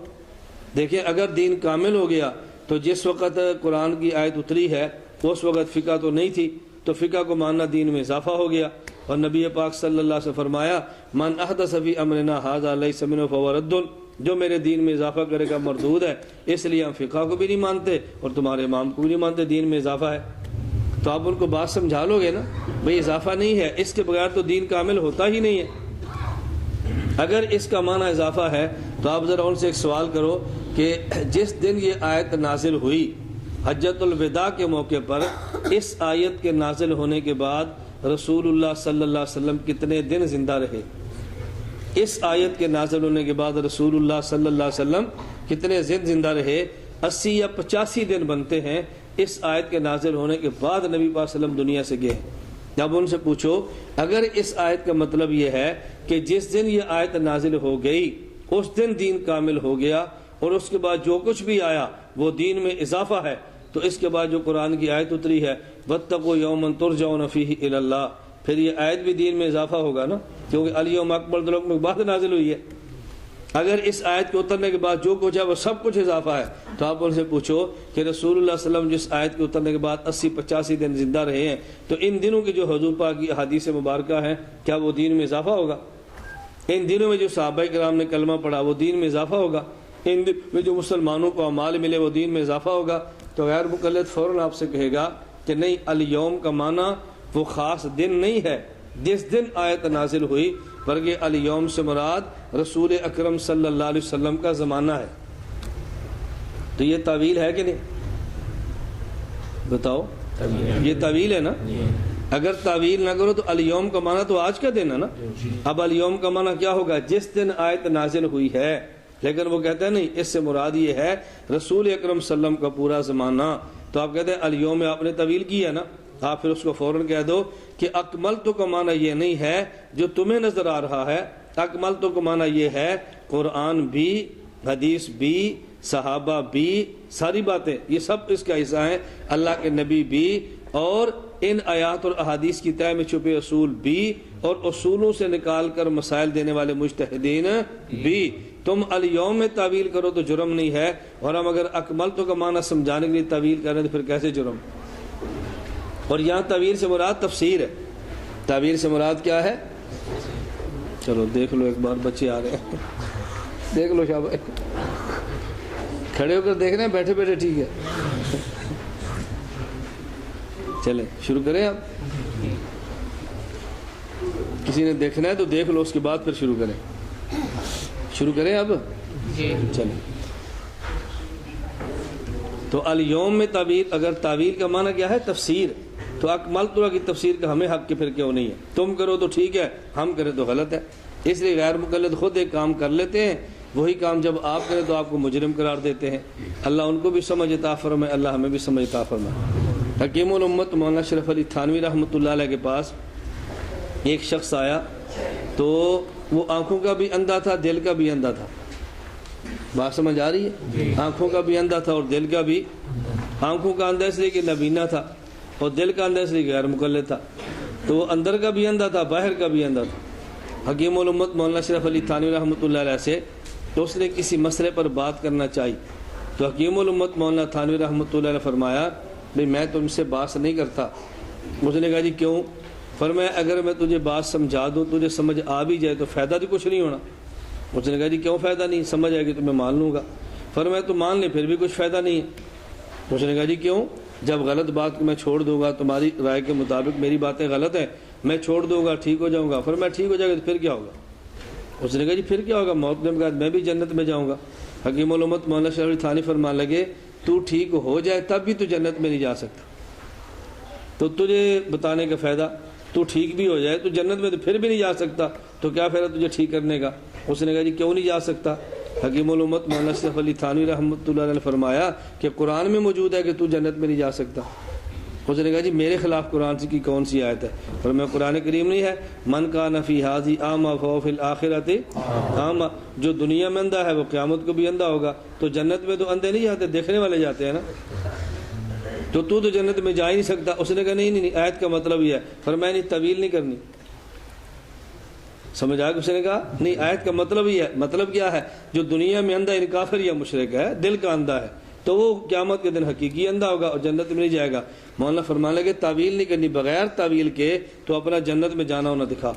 دیکھیں اگر دین کامل ہو گیا تو جس وقت قرآن کی آیت اتری ہے اس وقت فقہ تو نہیں تھی، تو فقہ کو ماننا دین میں اضافہ ہو گیا، اور نبی پاک صلی اللہ علیہ وسلم فرمایا من احدث فی امرنا ھذا لیس منہ فہو رد، جو میرے دین میں اضافہ کرے گا مردود ہے، اس لیے ہم فقہ کو بھی نہیں مانتے اور تمہارے امام کو بھی نہیں مانتے، دین میں اضافہ ہے۔ تو آپ ان کو بات سمجھا لو گے نا، بھئی اضافہ نہیں ہے، اس کے بغیر تو دین کامل ہوتا ہی نہیں ہے۔ اگر اس کا معنی اضافہ ہے تو آپ ذرا ان سے ایک سوال کرو کہ جس دن یہ آیت نازل ہوئی حجۃ الوداع کے موقع پر، اس آیت کے نازل ہونے کے بعد رسول اللہ صلی اللہ علیہ وسلم کتنے دن زندہ رہے؟ اس آیت کے نازل ہونے کے بعد رسول اللہ صلی اللہ علیہ وسلم کتنے دن زندہ رہے؟ 80 یا 85 دن بنتے ہیں اس آیت کے نازل ہونے کے بعد نبی پاک صلی اللہ علیہ وسلم دنیا سے گئے۔ جب ان سے پوچھو اگر اس آیت کا مطلب یہ ہے کہ جس دن یہ آیت نازل ہو گئی اس دن دین کامل ہو گیا اور اس کے بعد جو کچھ بھی آیا وہ دین میں اضافہ ہے، تو اس کے بعد جو قرآن کی آیت اتری ہے وَاتَّقُوا يَوْمًا تُرْجَعُونَ فِيهِ إِلَى اللَّهِ، پھر یہ آیت بھی دین میں اضافہ ہوگا نا، کیونکہ الیوم اکملت لکم کے بعد نازل ہوئی ہے۔ اگر اس آیت کے اترنے کے بعد جو کچھ ہے وہ سب کچھ اضافہ ہے، تو آپ ان سے پوچھو کہ رسول اللہ صلی اللہ علیہ وسلم جس آیت کے اترنے کے بعد 80-85 دن زندہ رہے ہیں، تو ان دنوں کی جو حضور پاک کی احادیث مبارکہ ہیں کیا وہ دین میں اضافہ ہوگا؟ ان دنوں میں جو صحابہ کرام نے کلمہ پڑھا وہ دین میں اضافہ ہوگا؟ ان دنوں میں جو مسلمانوں کو اعمال ملے وہ دین میں اضافہ ہوگا؟ تو غیر مقلد فوراً آپ سے کہے گا کہ نہیں، الیوم کا معنی وہ خاص دن نہیں ہے جس دن آیت نازل ہوئی، بلکہ الیوم سے مراد رسول اکرم صلی اللہ علیہ وسلم کا زمانہ ہے۔ تو یہ تعویل ہے کہ نہیں؟ بتاؤ، یہ تعویل ہے نا؟ اگر تعویل نہ کرو تو الیوم کا معنی تو آج کا دن ہے نا۔ اب الیوم کا معنی کیا ہوگا؟ جس دن آیت نازل ہوئی ہے، لیکن وہ کہتے ہیں نہیں، اس سے مراد یہ ہے رسول اکرم صلی اللہ علیہ وسلم کا پورا زمانہ۔ تو آپ کہتے ہیں الیوم آپ نے طویل کی ہے نا، آپ پھر اس کو فوراً کہہ دو کہ اکملت کا معنی یہ نہیں ہے جو تمہیں نظر آ رہا ہے، اکملت کا معنی یہ ہے قرآن بھی، حدیث بھی، صحابہ بھی، ساری باتیں یہ سب اس کا حصہ ہیں، اللہ کے نبی بھی، اور ان آیات اور احادیث کی تہ میں چھپے اصول بھی، اور اصولوں سے نکال کر مسائل دینے والے مجتہدین بھی۔ تم الیوم میں تعویل کرو تو جرم نہیں ہے، اور ہم اگر اکملت کا معنی سمجھانے کے لیے تعویل کریں تو پھر کیسے جرم؟ اور یہاں تعویل سے مراد تفسیر ہے۔ تعویل سے مراد کیا ہے؟ چلو دیکھ لو ایک بار، بچے آ رہے ہیں، دیکھ لو شاباش، کھڑے ہو کر دیکھ رہے ہیں، بیٹھے بیٹھے ٹھیک ہے۔ چلیں شروع کریں، آپ کسی نے دیکھنا ہے تو دیکھ لو، اس کے بعد پھر شروع کریں۔ شروع کریں اب؟ چلیں۔ تو الیوم میں تعویل، اگر تعویل کا معنی کیا ہے؟ تفسیر، تو اکملت کی تفسیر کا ہمیں حق کے پھر کیوں نہیں ہے؟ تم کرو تو ٹھیک ہے، ہم کریں تو غلط ہے۔ اس لیے غیر مقلد خود ایک کام کر لیتے ہیں، وہی کام جب آپ کریں تو آپ کو مجرم قرار دیتے ہیں۔ اللہ ان کو بھی سمجھ عطا فرمائے، اللہ ہمیں بھی سمجھ عطا فرمائے۔ حکیم الامت مولانا اشرف علی تھانوی رحمۃ اللہ علیہ کے پاس ایک شخص آیا، تو وہ آنکھوں کا بھی اندھا تھا، دل کا بھی اندھا تھا۔ بات سمجھ آ رہی ہے؟ آنکھوں کا بھی اندھا تھا اور دل کا بھی۔ آنکھوں کا اندھا اس لیے کہ نابینا تھا، اور دل کا اندھا اس لیے کہ غیر مقلد تھا۔ تو وہ اندر کا بھی اندھا تھا، باہر کا بھی اندھا تھا۔ حکیم الامت مولانا اشرف علی تھانوی رحمۃ اللہ علیہ سے تو اس نے کسی مسئلے پر بات کرنا چاہی، تو حکیم الامت مولانا تھانوی رحمۃ اللہ علیہ فرمایا بھئی میں تم سے بات نہیں کرتا۔ اس نے کہا جی کیوں؟ فرمایا اگر میں تجھے بات سمجھا دوں، تجھے سمجھ آ بھی جائے تو فائدہ تو کچھ نہیں ہونا۔ اس نے کہا جی کیوں فائدہ نہیں؟ سمجھ آئے گی تو میں مان لوں گا۔ فرمایا تو مان لے پھر بھی کچھ فائدہ نہیں ہے۔ اس نے کہا جی کیوں؟ جب غلط بات کو میں چھوڑ دوں گا، تمہاری رائے کے مطابق میری باتیں غلط ہیں، میں چھوڑ دوں گا، ٹھیک ہو جاؤں گا۔ فرمایا ٹھیک ہو جائے گا تو پھر کیا ہوگا؟ اس نے کہا جی پھر کیا ہوگا؟ موت کے بعد میں بھی جنت میں جاؤں گا۔ حکیم الامت مولانا اشرف علی تھانوی فرمان لگے تو ٹھیک ہو جائے تب بھی تو جنت میں نہیں جا سکتا، تو تجھے بتانے کا فائدہ، تو ٹھیک بھی ہو جائے تو جنت میں تو پھر بھی نہیں جا سکتا، تو کیا فائدہ تجھے ٹھیک کرنے کا؟ اس نے کہا جی کیوں نہیں جا سکتا؟ حکیم الامت مولانا اشرف علی تھانوی رحمۃ اللہ علیہ نے فرمایا کہ قرآن میں موجود ہے کہ تو جنت میں نہیں جا سکتا۔ اس نے کہا جی میرے خلاف قرآن کی کون سی آیت ہے؟ اور میں قرآن کریم نہیں ہے من کان فی ھذی اعمی فہو فی الآخرۃ اعمی، جو دنیا میں اندھا ہے وہ قیامت کو بھی اندھا ہوگا۔ تو جنت میں تو اندھے نہیں جاتے، دیکھنے والے جاتے ہیں نا، تو جنت میں جا ہی نہیں سکتا۔ اس نے کہا نہیں آیت کا مطلب یہ ہے۔ فرمایا نہیں طویل نہیں کرنی، سمجھ آ کے اس نے کہا نہیں، آیت کا مطلب ہی ہے، مطلب کیا ہے؟ جو دنیا میں اندھا یعنی کافر یا مشرک ہے، دل کا اندھا ہے، تو وہ قیامت کے دن حقیقی اندھا ہوگا اور جنت میں نہیں جائے گا۔ مولانا فرمانے لگے تعویل نہیں کرنی، بغیر تعویل کے تو اپنا جنت میں جانا ہونا دکھا۔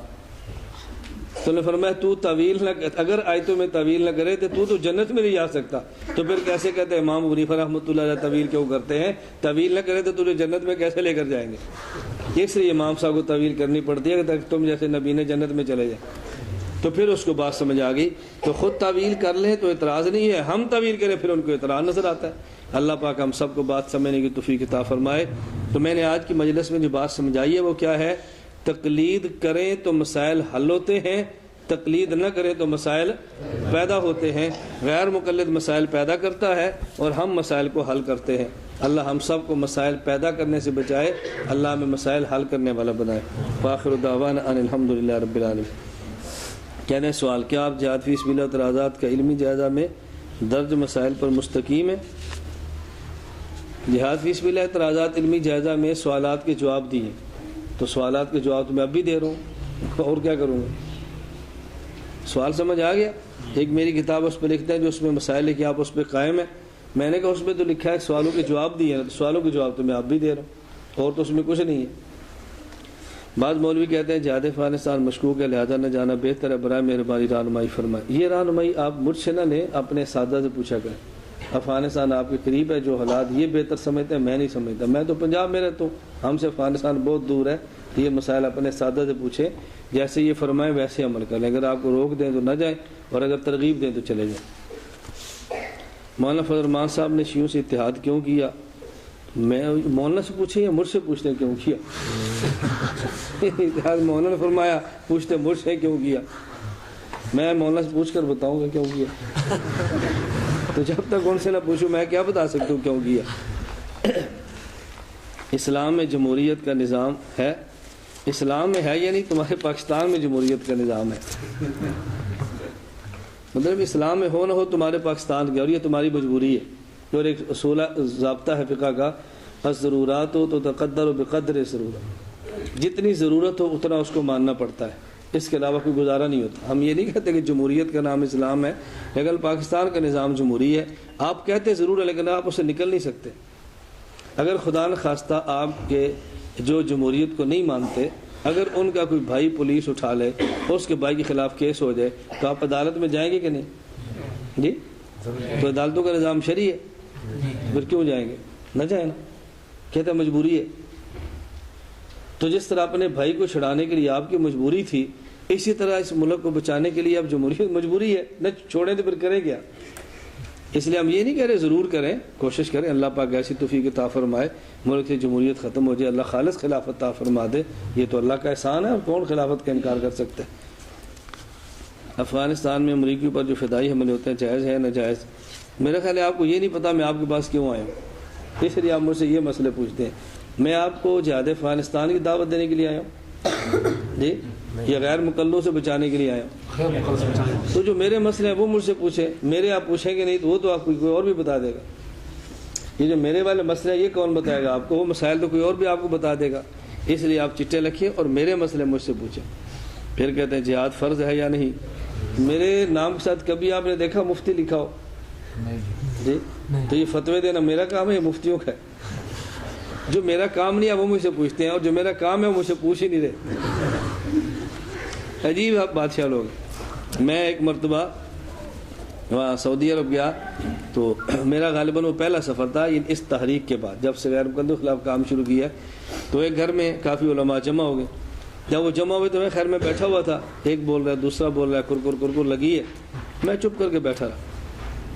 تو نے فرمایا تو تعویل نہ، اگر آیتوں میں تعویل نہ کرے تو جنت میں نہیں جا سکتا، تو پھر کیسے کہتے ہیں امام ابو حنیفہ رحمۃ اللہ علیہ تعویل کیوں کرتے ہیں؟ تعویل نہ کرے تو تجھے جنت میں کیسے لے کر جائیں گے؟ اس لیے امام صاحب کو تعویل کرنی پڑتی ہے کہ تم جیسے نبی نے جنت میں چلے جائیں۔ تو پھر اس کو بات سمجھ آ گئی، تو خود تعویل کر لیں تو اعتراض نہیں ہے، ہم تعویل کریں پھر ان کو اعتراض نظر آتا ہے۔ اللہ پاک ہم سب کو بات سمجھنے کی توفیق عطا فرمائے۔ تو میں نے آج کی مجلس میں جو بات سمجھائی ہے وہ کیا ہے؟ تقلید کریں تو مسائل حل ہوتے ہیں، تقلید نہ کریں تو مسائل پیدا ہوتے ہیں۔ غیر مقلد مسائل پیدا کرتا ہے اور ہم مسائل کو حل کرتے ہیں۔ اللہ ہم سب کو مسائل پیدا کرنے سے بچائے، اللہ ہمیں مسائل حل کرنے والا بنائے۔ وآخر دعوانا ان الحمدللہ رب العالمین۔ کہنے سوال، کیا آپ جہاد فی سبیل اللہ اعتراضات کا علمی جائزہ میں درج مسائل پر مستقیم ہیں؟ جہاد فی سبیل اللہ اعتراضات علمی جائزہ میں سوالات کے جواب دیے، تو سوالات کے جواب تو میں اب بھی دے رہا ہوں، اور کیا کروں گا؟ سوال سمجھ آ گیا؟ ایک میری کتاب اس پہ لکھتا ہے جو اس میں مسائل ہے کہ آپ اس پہ قائم ہیں، میں نے کہا اس میں تو لکھا ہے سوالوں کے جواب دیے ہیں، تو سوالوں کے جواب تو میں اب بھی دے رہا ہوں، اور تو اس میں کچھ نہیں ہے۔ بعض مولوی کہتے ہیں جہاد افغانستان مشکوک ہے لہذا نہ جانا بہتر ہے، برائے مہربانی رہنمائی فرمائیں۔ یہ رہنمائی آپ مجھ سے نہ لیں، اپنے اساتذہ سے پوچھا کریں۔ افغانستان آپ کے قریب ہے، جو حالات یہ بہتر سمجھتے ہیں میں نہیں سمجھتا، میں تو پنجاب میں رہتا ہوں، ہم سے افغانستان بہت دور ہے، یہ مسائل اپنے اساتذہ سے پوچھیں، جیسے یہ فرمائیں ویسے عمل کر لیں، اگر آپ کو روک دیں تو نہ جائیں اور اگر ترغیب دیں تو چلے جائیں۔ مولانا فضل الرحمان صاحب نے شیعوں سے اتحاد کیوں کیا؟ میں مولانا سے پوچھیں یا مجھ سے پوچھتے ہیں کیوں کیا؟ مولانا نے فرمایا پوچھتے مجھ سے کیوں کیا، میں مولانا سے پوچھ کر بتاؤں گا کیوں کیا، تو جب تک ان سے نہ پوچھوں میں کیا بتا سکتا ہوں کیوں کیا۔ اسلام میں جمہوریت کا نظام ہے، اسلام میں ہے یعنی تمہارے پاکستان میں جمہوریت کا نظام ہے، مطلب اسلام میں ہو نہ ہو تمہارے پاکستان کے، اور یہ تمہاری مجبوری ہے۔ اور ایک اصول ضابطہ ہے فقہ کا، الضرورات ہو تو تقدر و بقدر ضرورت، جتنی ضرورت ہو اتنا اس کو ماننا پڑتا ہے، اس کے علاوہ کوئی گزارا نہیں ہوتا۔ ہم یہ نہیں کہتے کہ جمہوریت کا نام اسلام ہے، لیکن پاکستان کا نظام جمہوری ہے، آپ کہتے ضرور ہے لیکن آپ اس سے نکل نہیں سکتے۔ اگر خدا نخواستہ آپ کے جو جمہوریت کو نہیں مانتے، اگر ان کا کوئی بھائی پولیس اٹھا لے اور اس کے بھائی کے خلاف کیس ہو جائے تو آپ عدالت میں جائیں گے کہ نہیں؟ جی، تو عدالتوں کا نظام شرعی ہے، پھر کیوں جائیں گے؟ نہ جائیں نا، کہتے ہیں مجبوری ہے۔ تو جس طرح اپنے بھائی کو چھڑانے کے لیے آپ کی مجبوری تھی، اسی طرح اس ملک کو بچانے کے لیے اب جمہوریت مجبوری ہے، نہ چھوڑیں تو پھر کریں کیا؟ اس لیے ہم یہ نہیں کہہ رہے ضرور کریں، کوشش کریں، اللہ پاک ایسی توفیق عطا فرمائے ملک سے جمہوریت ختم ہو جائے، اللہ خالص خلافت عطا فرما دے، یہ تو اللہ کا احسان ہے، اور کون خلافت کا انکار کر سکتا ہے۔ افغانستان میں امریکیوں پر جو فدائی حملے ہوتے ہیں جائز ہے ناجائز؟ میرا خیال ہے آپ کو یہ نہیں پتا میں آپ کے پاس کیوں آیا ہوں، اس لیے آپ مجھ سے یہ مسئلے پوچھتے ہیں۔ میں آپ کو جہاد افغانستان کی دعوت دینے کے لیے آیا ہوں جی، یا غیر مقلدوں سے بچانے کے لیے آیا ہوں؟ تو جو میرے مسئلے ہیں وہ مجھ سے پوچھیں، میرے آپ پوچھیں گے نہیں تو وہ تو آپ کو کوئی اور بھی بتا دے گا۔ یہ جو میرے والے مسئلے ہیں یہ کون بتائے گا آپ کو؟ وہ مسائل تو کوئی اور بھی آپ کو بتا دے گا، اس لیے آپ چٹے رکھیے اور میرے مسئلے مجھ سے پوچھیں۔ پھر کہتے ہیں جہاد فرض ہے یا نہیں؟ میرے نام کے ساتھ کبھی آپ نے دیکھا مفتی لکھا ہو؟ جی، تو یہ فتوے دینا میرا کام ہے، یہ مفتیوں کا ہے۔ جو میرا کام نہیں ہے وہ مجھ سے پوچھتے ہیں، اور جو میرا کام ہے وہ مجھ سے پوچھ ہی نہیں رہے۔ عجیب بادشاہ لوگ۔ میں ایک مرتبہ وہاں سعودی عرب گیا تو میرا غالباً وہ پہلا سفر تھا اس تحریک کے بعد، جب سے غیر مقلدوں کے خلاف کام شروع کیا، تو ایک گھر میں کافی علماء جمع ہو گئے۔ جب وہ جمع ہوئے تو میں خیر میں بیٹھا ہوا تھا، ایک بول رہا ہے دوسرا بول رہا ہے، کرکر کرکر لگی ہے، میں چپ کر کے بیٹھا رہا۔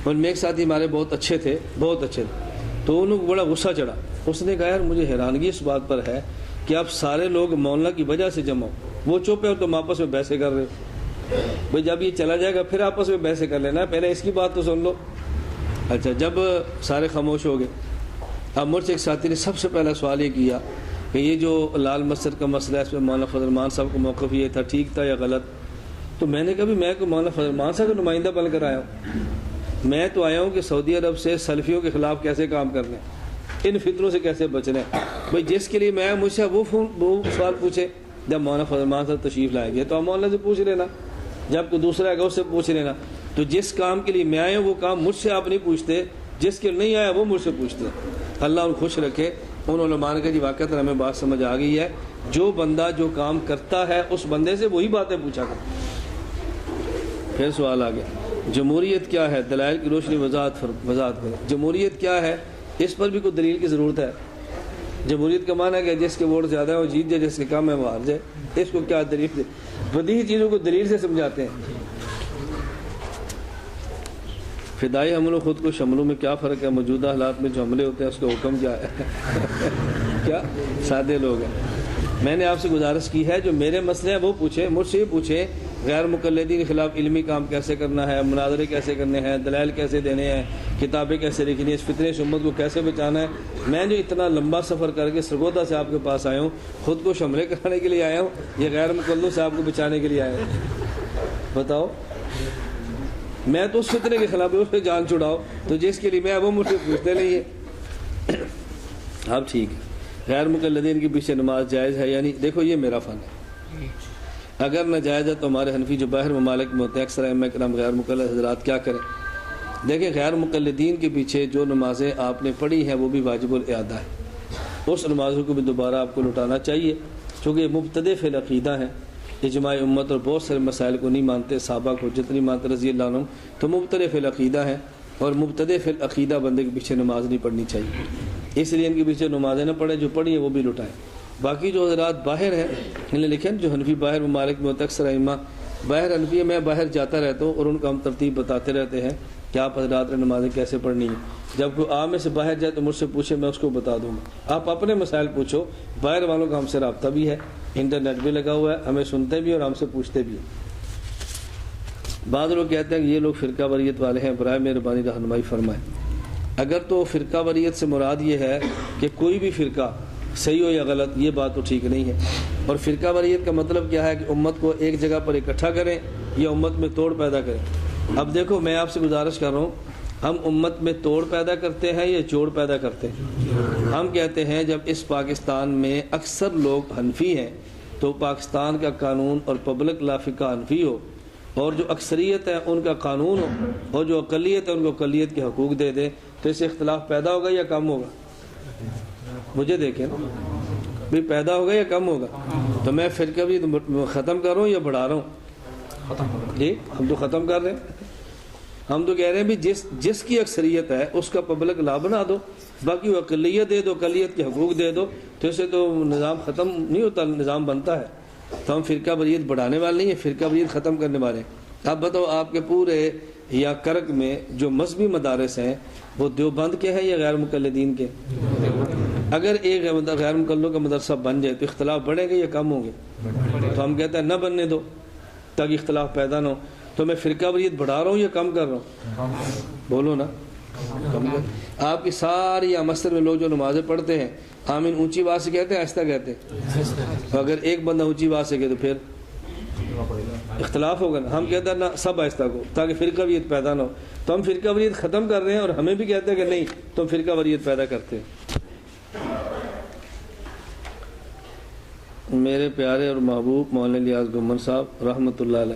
اور میں ایک ساتھی ہمارے بہت اچھے تھے، تو انہوں کو بڑا غصہ چڑھا۔ اس نے کہا یار مجھے حیرانگی اس بات پر ہے کہ آپ سارے لوگ مولانا کی وجہ سے جمع ہو، وہ چپ ہے اور تم آپس میں بحثیں کر رہے ہو۔ بھائی جب یہ چلا جائے گا پھر آپس میں بحثیں کر لینا، پہلے اس کی بات تو سن لو۔ اچھا، جب سارے خاموش ہو گئے، اب مجھ سے ایک ساتھی نے سب سے پہلا سوال یہ کیا کہ یہ جو لال مسجد کا مسئلہ ہے اس میں مولانا فضل الرحمان صاحب کا موقف یہ تھا، ٹھیک تھا یا غلط؟ تو میں نے کہا میں کو مولانا فضل الرحمان صاحب کا نمائندہ بن کر آیا ہوں، میں تو آیا ہوں کہ سعودی عرب سے سلفیوں کے خلاف کیسے کام کرنے، ان فتنوں سے کیسے بچنے۔ بھائی جس کے لیے میں مجھ سے وہ سوال پوچھے جب مولانا فضل الرحمان صاحب تشریف لائیں گے تو آپ مولانا سے پوچھ لینا، جب کوئی دوسرا آئے گا اس سے پوچھ لینا. تو جس کام کے لیے میں آیا ہوں وہ کام مجھ سے آپ نہیں پوچھتے، جس کے نہیں آیا وہ مجھ سے پوچھتے. اللہ ان خوش رکھے. ان علماء نے کہا جی واقعات ہمیں بات سمجھ آ گئی ہے، جو بندہ جو کام کرتا ہے اس بندے سے وہی باتیں پوچھا کر. پھر سوال آ گیا جمہوریت کیا ہے، دلائل کی روشنی وضاحت کریں. جمہوریت کیا ہے، اس پر بھی کوئی دلیل کی ضرورت ہے. جمہوریت کا معنی ہے کہ جس کے ووٹ زیادہ ہے وہ جیت جائے، جس کے کم ہے وہ ہار جائے. اس کو کیا دلیل دے؟ بدیہی چیزوں کو دلیل سے سمجھاتے ہیں. فدائی حملوں خود کو شملوں میں کیا فرق ہے؟ موجودہ حالات میں جو حملے ہوتے ہیں اس کا حکم کیا ہے؟ کیا سادے لوگ ہیں. میں نے آپ سے گزارش کی ہے جو میرے مسئلے ہیں وہ پوچھیں، مجھ سے یہ پوچھیں غیر مقلدین کے خلاف علمی کام کیسے کرنا ہے، مناظرے کیسے کرنے ہیں، دلائل کیسے دینے ہیں، کتابیں کیسے لکھنی ہے، اس فتنے سے امت کو کیسے بچانا ہے. میں جو اتنا لمبا سفر کر کے سرگودا سے آپ کے پاس آیا ہوں، خود کو شملے کرانے کے لیے آیا ہوں یا غیر مقلدوں سے آپ کو بچانے کے لیے آیا ہوں؟ بتاؤ. میں تو اس فتنے کے خلاف اس پہ جان چھڑاؤ، تو جس کے لیے میں وہ مجھ سے پوچھتے نہیں ہے. اب ٹھیک ہے، غیر مقلدین کے پیچھے نماز جائز ہے؟ یعنی دیکھو یہ میرا فن ہے، اگر ناجائز ہے تو ہمارے حنفی جو باہر ممالک میں ہوتے ہیں اکثر ائمہ کرام غیر مقلد حضرات کیا کریں؟ دیکھیں غیر مقلدین کے پیچھے جو نمازیں آپ نے پڑھی ہیں وہ بھی واجب الاعادہ ہے. اس نمازوں کو بھی دوبارہ آپ کو لوٹانا چاہیے، چونکہ یہ مبتدع فی العقیدہ ہیں، اجماع امت اور بہت سارے مسائل کو نہیں مانتے، صحابہ کو جتنی مانتے رضی اللہ عنہم، تو مبتدع فی العقیدہ ہیں. اور مبتدع فی العقیدہ بندے کے پیچھے نماز نہیں پڑھنی چاہیے، اس لیے ان کے پیچھے نمازیں نہ پڑھیں، جو پڑھی ہیں وہ بھی لٹائیں. باقی جو حضرات باہر ہیں انہوں نے لکھیں جو حنفی باہر ممالک میں ہوتے اکثر ائمہ باہر حنفی، میں باہر جاتا رہتا ہوں اور ان کو ہم ترتیب بتاتے رہتے ہیں کہ آپ حضرات نے نمازیں کیسے پڑھنی ہیں. جب کوئی عام میں سے باہر جائے تو مجھ سے پوچھے، میں اس کو بتا دوں گا. آپ اپنے مسائل پوچھو، باہر والوں کا ہم سے رابطہ بھی ہے، انٹرنیٹ بھی لگا ہوا ہے، ہمیں سنتے بھی اور ہم سے پوچھتے بھی ہیں. بعض لوگ کہتے ہیں کہ یہ لوگ فرقہ واریت والے ہیں، برائے مہربانی رہنمائی فرمائیں. اگر تو فرقہ واریت سے مراد یہ ہے کہ کوئی بھی فرقہ صحیح ہو یا غلط، یہ بات تو ٹھیک نہیں ہے. اور فرقہ واریت کا مطلب کیا ہے کہ امت کو ایک جگہ پر اکٹھا کریں یا امت میں توڑ پیدا کریں. اب دیکھو میں آپ سے گزارش کر رہا ہوں، ہم امت میں توڑ پیدا کرتے ہیں یا جوڑ پیدا کرتے ہیں؟ ہم کہتے ہیں جب اس پاکستان میں اکثر لوگ حنفی ہیں تو پاکستان کا قانون اور پبلک لا فقہ حنفی ہو، اور جو اکثریت ہے ان کا قانون ہو، اور جو اقلیت ہے ان کو اقلیت کے حقوق دے دے، تو اس سے اختلاف پیدا ہوگا یا کم ہوگا؟ مجھے دیکھیں نا بھی پیدا ہوگا یا کم ہوگا؟ تو میں فرقہ بھی ختم کر رہا ہوں یا بڑھا رہا ہوں؟ جی ہم تو ختم کر رہے ہیں. ہم تو کہہ رہے ہیں بھی جس کی اکثریت ہے اس کا پبلک لا بنا دو، باقی وہ اقلیت دے دو، اقلیت کے حقوق دے دو، تو اسے تو نظام ختم نہیں ہوتا، نظام بنتا ہے. تو ہم فرقہ واریت بڑھانے والے نہیں ہیں، فرقہ واریت ختم کرنے والے ہیں. اب بتاؤ آپ کے پورے یا کرک میں جو مذہبی مدارس ہیں وہ دیوبند کے ہیں یا غیر مقلدین کے؟ اگر ایک غیر مقلدوں کا مدرسہ بن جائے تو اختلاف بڑھیں گے یا کم ہوں گے؟ تو ہم کہتے ہیں نہ بننے دو تاکہ اختلاف پیدا نہ ہو. تو میں فرقہ واریت بڑھا رہا ہوں یا کم کر رہا ہوں؟ بولو نا. کم کر. آپ کی ساری مسجد میں لوگ جو نمازیں پڑھتے ہیں آمین اونچی آواز سے کہتے ہیں آہستہ کہتے ہیں؟ اگر ایک بندہ اونچی آواز سے کہے تو پھر اختلاف ہوگا نا. ہم کہتے ہیں نا سب آہستہ کو تاکہ فرقہ واریت پیدا نہ ہو. تو ہم فرقہ واریت ختم کر رہے ہیں اور ہمیں بھی کہتے ہیں کہ نہیں تم فرقہ واریت پیدا کرتے ہیں. میرے پیارے اور محبوب مولانا الیاس گمن صاحب رحمۃ اللہ علیہ،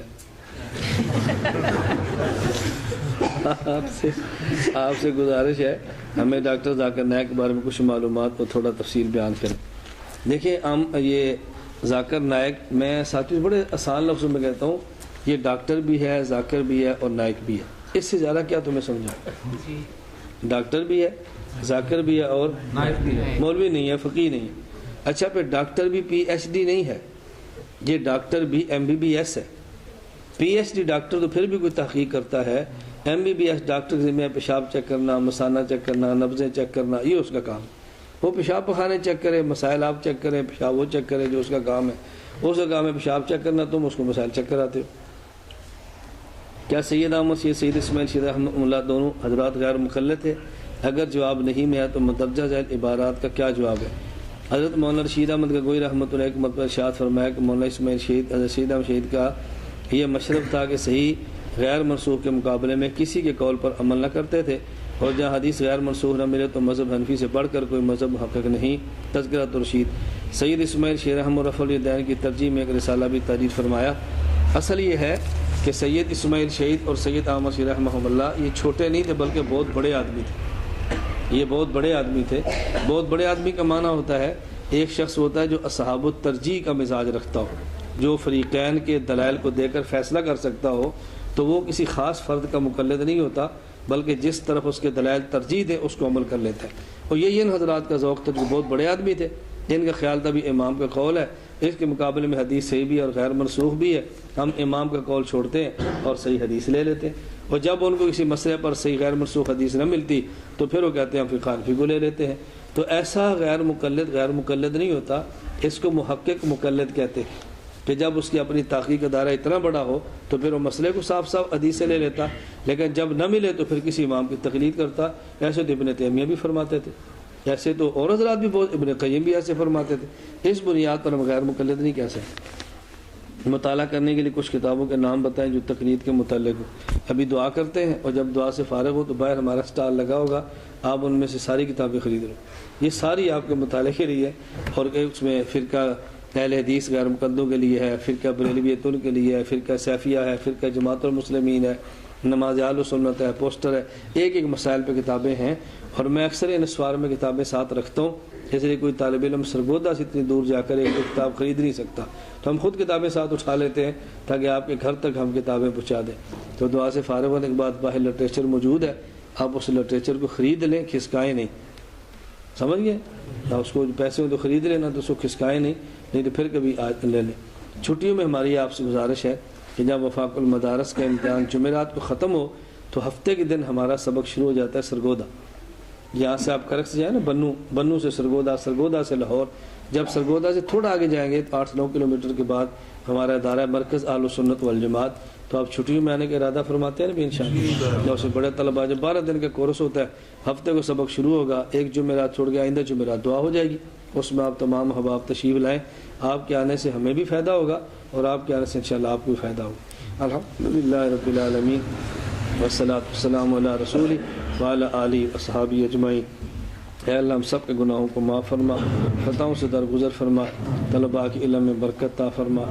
آپ سے گزارش ہے ہمیں ڈاکٹر ذاکر نائک کے بارے میں کچھ معلومات کو تھوڑا تفصیل بیان کریں. دیکھیں ہم یہ ذاکر نائک، میں ساتھیوں بڑے آسان لفظوں میں کہتا ہوں یہ ڈاکٹر بھی ہے، ذاکر بھی ہے اور نائک بھی ہے. اس سے زیادہ کیا تمہیں سمجھا؟ ڈاکٹر بھی ہے، ذاکر بھی ہے اور مولوی نہیں ہے، فقیہ نہیں ہے. اچھا پھر ڈاکٹر بھی پی ایچ ڈی نہیں ہے، یہ ڈاکٹر بھی ایم بی بی ایس ہے. پی ایچ ڈی ڈاکٹر تو پھر بھی کوئی تحقیق کرتا ہے، M B B S doctor کے ذمہ پیشاب چیک کرنا، مثانہ چیک کرنا، نبضیں چیک کرنا، یہ اس کا کام. وہ پیشاب پخانے چیک کرے، مسائل آپ چیک کریں، پیشاب وہ چیک کرے جو اس کا کام ہے. اس کا کام ہے پیشاب چیک کرنا، تم اس کو مسائل چیک کراتے ہو. کیا سید احمد سید اسماعیل شیخ رحمۃ اللہ دونوں حضرات غیر مقلد تھے؟ اگر جواب نہیں میں ہے تو مدرجہ ذیل عبارات کا کیا جواب ہے؟ حضرت مولانا رشید احمد گنگوئی رحمۃ اللہ حکمت پر ارشاد فرمایا کہ مولانا اسماعیل شہید حضرت سید احمد شہید کا یہ مشرب تھا کہ صحیح غیر منسوخ کے مقابلے میں کسی کے قول پر عمل نہ کرتے تھے، اور جہاں حدیث غیر منسوخ نہ ملے تو مذہب حنفی سے بڑھ کر کوئی مذہب محقق نہیں. تذکرۃ الرشید. سید اسماعیل شیر احمد رفع الیدین کی ترجیح میں ایک رسالہ بھی تحریر فرمایا۔ اصل یہ ہے کہ سید اسماعیل شہید اور سید احمد شیر رحمہ اللہ یہ چھوٹے نہیں تھے بلکہ بہت بڑے آدمی تھے۔ یہ بہت بڑے آدمی تھے۔ بہت بڑے آدمی کا معنی ہوتا ہے ایک شخص ہوتا ہے جو اصحاب الترجیح کا مزاج رکھتا ہو، جو فریقین کے دلائل کو دے کر فیصلہ کر سکتا ہو، تو وہ کسی خاص فرد کا مقلد نہیں ہوتا بلکہ جس طرف اس کے دلائل ترجیح دے اس کو عمل کر لیتا ہے۔ اور یہ ان حضرات کا ذوق تھا جو بہت بڑے آدمی تھے، جن کا خیال تھا بھی امام کا قول ہے، اس کے مقابلے میں حدیث صحیح بھی ہے اور غیر منسوخ بھی ہے، ہم امام کا قول چھوڑتے ہیں اور صحیح حدیث لے لیتے ہیں۔ اور جب ان کو کسی مسئلے پر صحیح غیر منسوخ حدیث نہ ملتی تو پھر وہ کہتے ہیں ہم فقہ حنفی کو لے لیتے ہیں۔ تو ایسا غیر مقلد نہیں ہوتا، اس کو محقق مقلد کہتے ہیں کہ جب اس کی اپنی تحقیق کا دائرہ اتنا بڑا ہو تو پھر وہ مسئلے کو صاف صاف حدیث سے لے لیتا، لیکن جب نہ ملے تو پھر کسی امام کی تقلید کرتا۔ ایسے تو ابن تیمیہ بھی فرماتے تھے، ایسے تو اور حضرات بھی بہت، ابن قیم بھی ایسے فرماتے تھے۔ اس بنیاد پر ہم غیر مقلد نہیں کہہ سکتے۔ مطالعہ کرنے کے لیے کچھ کتابوں کے نام بتائیں جو تقلید کے متعلق ہو۔ ابھی دعا کرتے ہیں اور جب دعا سے فارغ ہو تو باہر ہمارا سٹال لگا ہوگا، آپ ان میں سے ساری کتابیں خرید لو، یہ ساری آپ کے مطالعے کے لیے۔ اور اس میں فرقہ اہل حدیث غیر مقلدوں کے لیے ہے، فرقہ بریلویتوں کے لیے ہے، فرقہ سیفیہ ہے، فرقہ جماعت المسلمین ہے، نماز اہل سنت ہے، پوسٹر ہے، ایک ایک مسائل پہ کتابیں ہیں۔ اور میں اکثر ان اسوار میں کتابیں ساتھ رکھتا ہوں، اس لیے کوئی طالب علم سرگودا سے اتنی دور جا کر ایک کتاب خرید نہیں سکتا، تو ہم خود کتابیں ساتھ اٹھا لیتے ہیں تاکہ آپ کے گھر تک ہم کتابیں پہنچا دیں۔ تو دعا سے فارغ ہونے کے بعد باہر لٹریچر موجود ہے، آپ اس لٹریچر کو خرید لیں، کھسکائیں نہیں، سمجھ گئے؟ اس کو پیسے تو خرید لینا، تو اس کو کھسکائیں نہیں تو پھر کبھی آج لے لیں۔ چھٹیوں میں ہماری آپ سے گزارش ہے کہ جب وفاق المدارس کا امتحان جمعرات کو ختم ہو تو ہفتے کے دن ہمارا سبق شروع ہو جاتا ہے سرگودا۔ یہاں سے آپ کرک سے جائیں نا، بنو سے سرگودا، سرگودا سے لاہور۔ جب سرگودا سے تھوڑا آگے جائیں گے تو 8-9 کلومیٹر کے بعد ہمارا ادارہ مرکز اہل سنت والجماعت۔ تو آپ چھٹیوں میں آنے کا ارادہ فرماتے ہیں نا انشاءاللہ۔ جب سے بڑے طلباء جب 12 دن کا کورس ہوتا ہے، ہفتے کو سبق شروع ہوگا، ایک جمعرات چھوڑ کے آئندہ جمعرات دعا ہو جائے گی، اس میں آپ تمام احباب تشریف لائیں۔ آپ کے آنے سے ہمیں بھی فائدہ ہوگا اور آپ کے آنے سے انشاءاللہ آپ کو بھی فائدہ ہوگا۔ الحمدللہ رب العالمین والصلاۃ والسلام علی رسول وعلی آلہ وصحابہ اجمعین۔ اے اللہ ہم سب کے گناہوں کو معاف فرما، خطاؤں سے درگزر فرما، طلباء کے علم میں برکت عطا فرما،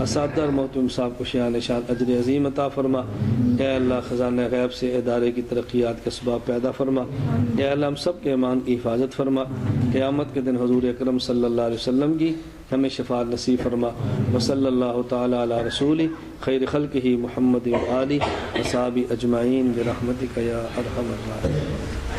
اساتذہ اور محترم صاحب کو شان نشان اجر عظیم عطا فرما۔ اے اللہ خزانہ غیب سے ادارے کی ترقیات کے اسباب پیدا فرما۔ اے اللہ ہم سب کے ایمان کی حفاظت فرما۔ قیامت کے دن حضور اکرم صلی اللہ علیہ وسلم کی ہمیں شفاعت نصیب فرما۔ وصلی اللہ تعالی علی رسول خیر خلقہ محمد و آلہ وصحبہ اجمعین برحمتک یا ارحم الراحمین۔